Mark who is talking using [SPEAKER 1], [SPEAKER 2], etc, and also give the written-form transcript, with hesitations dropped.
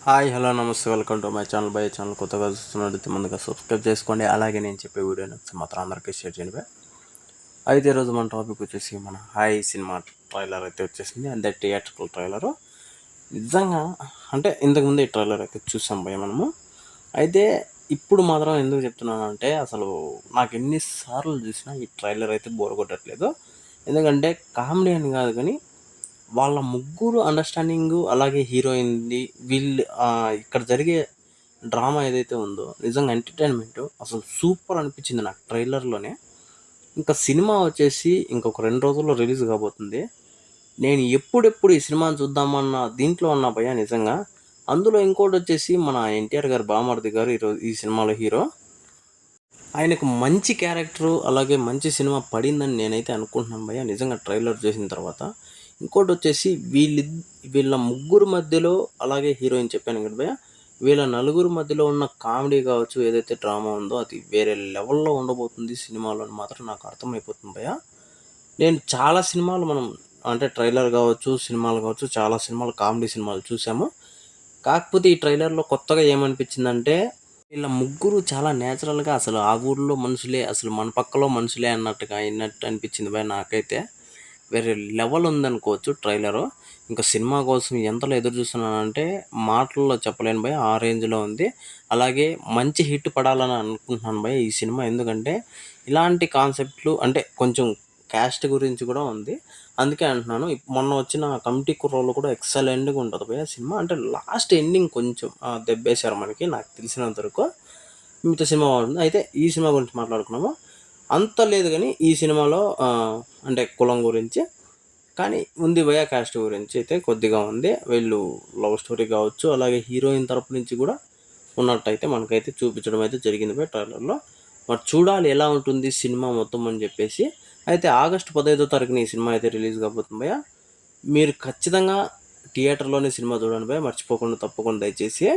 [SPEAKER 1] Hi hello నమస్తే welcome to my channel. By channel కొత్తగా చూస్తున్నట్టు ముందుగా సబ్స్క్రైబ్ చేసుకోండి. అలాగే నేను చెప్పే వీడియోని మాత్రం అందరికీ షేర్ చేయండి. అయితే ఈరోజు మన టాపిక్ వచ్చేసి మన హాయ్ సినిమా ట్రైలర్ అయితే వచ్చేసింది. అదే థియేట్రికల్ ట్రైలరు. నిజంగా అంటే ఇంతకుముందు ఈ ట్రైలర్ అయితే చూసాం భయ మనము. అయితే ఇప్పుడు మాత్రం ఎందుకు చెప్తున్నానంటే అసలు నాకు ఎన్నిసార్లు చూసినా ఈ ట్రైలర్ అయితే బోర్ కొట్టట్లేదు. ఎందుకంటే కామెడీ అని కాదు కానీ వాళ్ళ ముగ్గురు అండర్స్టాండింగు అలాగే హీరోయిన్‌ది ఇక్కడ జరిగే డ్రామా ఏదైతే ఉందో నిజంగా ఎంటర్‌టైన్‌మెంటు అసలు సూపర్ అనిపించింది నాకు ట్రైలర్‌లోనే. ఇంకా సినిమా వచ్చేసి ఇంకొక 2 రోజుల్లో రిలీజ్ కాబోతుంది. నేను ఎప్పుడెప్పుడు ఈ సినిమాని చూద్దామన్న దీంట్లో ఉన్నా భయ్యా నిజంగా. అందులో ఇంకోటొచ్చేసి మన ఎన్టీఆర్ గారి బామర్ది గారు ఈ సినిమాలో హీరో. ఆయనకు మంచి క్యారెక్టరు అలాగే మంచి సినిమా పడిందని నేనైతే అనుకుంటున్నాను భయ్యా నిజంగా ట్రైలర్ చూసిన తర్వాత. ఇంకోటొచ్చేసి వీళ్ళ ముగ్గురు మధ్యలో అలాగే హీరోయిన్ చెప్పాను కదా భయ్యా, వీళ్ళ నలుగురు మధ్యలో ఉన్న కామెడీ కావచ్చు, ఏదైతే డ్రామా ఉందో అది వేరే లెవెల్‌లో ఉండబోతుంది సినిమాలో అని మాత్రం నాకు అర్థమైపోతుంది భయ్యా. నేను చాలా సినిమాలు అంటే ట్రైలర్ కావచ్చు, సినిమాలు కావచ్చు, చాలా సినిమాలు కామెడీ సినిమాలు చూసాము. కాకపోతే ఈ ట్రైలర్‌లో కొత్తగా ఏమనిపించిందంటే వీళ్ళ ముగ్గురు చాలా నేచురల్‌గా అసలు ఆ ఊర్లో మనుషులే, అసలు మన పక్కలో మనుషులే అన్నట్టుగా అయినట్టు అనిపించింది భయ్యా నాకైతే. వేరే లెవెల్ ఉందనుకోవచ్చు ట్రైలరు. ఇంకా సినిమా కోసం ఎంతలో ఎదురు చూస్తున్నానంటే మాటల్లో చెప్పలేను భయ్యా, ఆ రేంజ్‌లో ఉంది. అలాగే మంచి హిట్ పడాలని అనుకుంటున్నాను భయ్యా ఈ సినిమా. ఎందుకంటే ఇలాంటి కాన్సెప్ట్‌లు అంటే కొంచెం క్యాస్ట్ గురించి కూడా ఉంది. అందుకే అంటున్నాను. మొన్న వచ్చిన 'కమిటీ కుర్రోళ్ళు' కూడా ఎక్సలెంట్‌గా ఉంటది భయ్యా సినిమా. అంటే లాస్ట్ ఎండింగ్ కొంచెం దెబ్బేశారు మనకి, నాకు తెలిసినంత వరకు. మిగతా సినిమా బాగుంటుంది. అయితే ఈ సినిమా గురించి మాట్లాడుకున్నాము. అంత లేదు కానీ ఈ సినిమాలో అంటే కులం గురించి కానీ ఉంది భయ్యా, క్యాస్ట్ గురించి అయితే కొద్దిగా ఉంది. వీళ్ళు లవ్ స్టోరీ కావచ్చు, అలాగే హీరోయిన్ తరపు నుంచి కూడా ఉన్నట్టయితే మనకైతే చూపించడం అయితే జరిగింది భయ్యా ట్రైలర్‌లో. మరి చూడాలి ఎలా ఉంటుంది సినిమా మొత్తం అని చెప్పేసి. అయితే ఆగస్టు 15వ తారీఖున ఈ సినిమా అయితే రిలీజ్ కాబోతుంది భయ్యా. మీరు ఖచ్చితంగా థియేటర్‌లోనే సినిమా చూడండి భయ్యా, మర్చిపోకుండా తప్పకుండా దయచేసి.